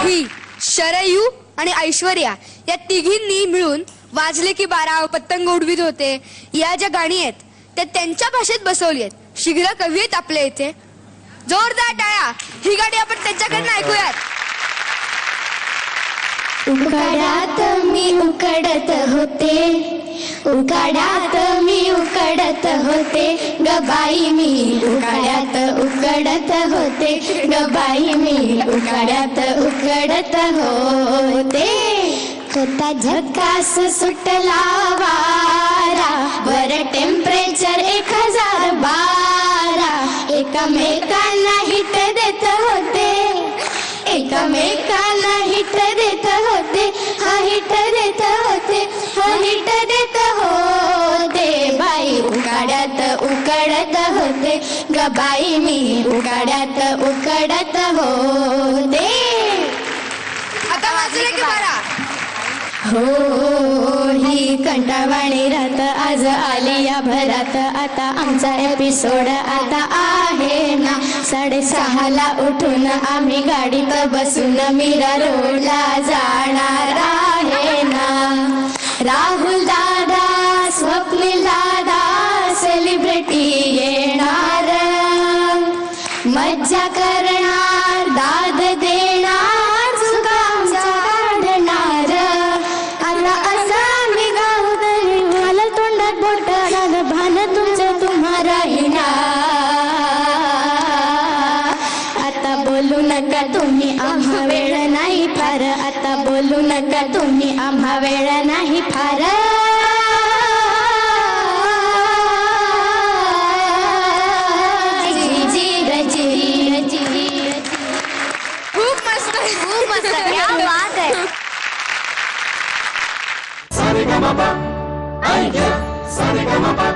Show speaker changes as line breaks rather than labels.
ही शरयू आणि ऐश्वर्या या तिघींनी मिळून वाजले की 12 पतंग उडवीत होते या ज्या गाणी आहेत त्या त्यांच्या भाषेत बसवली आहेत. शीघ्र कवी आहेत आपल्या इथे. जोरदार टाळ्या. ही गाणी आपण त्यांच्याकडनं ऐकूयात.
उकाड्यात मी उकडत होते, उकाड्यात मी उकडत होते, गबाई मी उकाड्यात उकडत होते, गबाई मी उकाड्यात उकडत होते. होता झकास सुटला वारा, वर टेम्परेचर 1012. एकमेकांना हिट देत होते, एकमेकांना हिट देत होते, हा हिट देत होते, हा हिट देत होते. बाई उकाड्यात उकडत होते, गबाई मी उकाड्यात उकडत होते.
आता वाजले की 12.
हो ही कंटाळवाणी रात आज आली या भरात. आता आमचा एपिसोड आता आहे ना. 6:30ला उठून आम्ही गाडीत बसून मीरा रोडला जाणार आहे ना. राहुल दादा, स्वप्नील दादा, सेलिब्रिटी येणार, मज्जा करणार, दाद देणार, सुगाम काढणार. आता असं मी गाऊ तरी मला तोंडात बोट भान तुमचं तुम्हाला हिना. आता बोलू नका तुम्ही आम्हा वेळ नाही फार, आता बोलू नका तुम्ही आम्हा वेळ नाही फार.
खूप मस्त.
खूप मस्त. क्या बात है.
Sa re ga ma pa, ay yeah, sa re ga ma pa.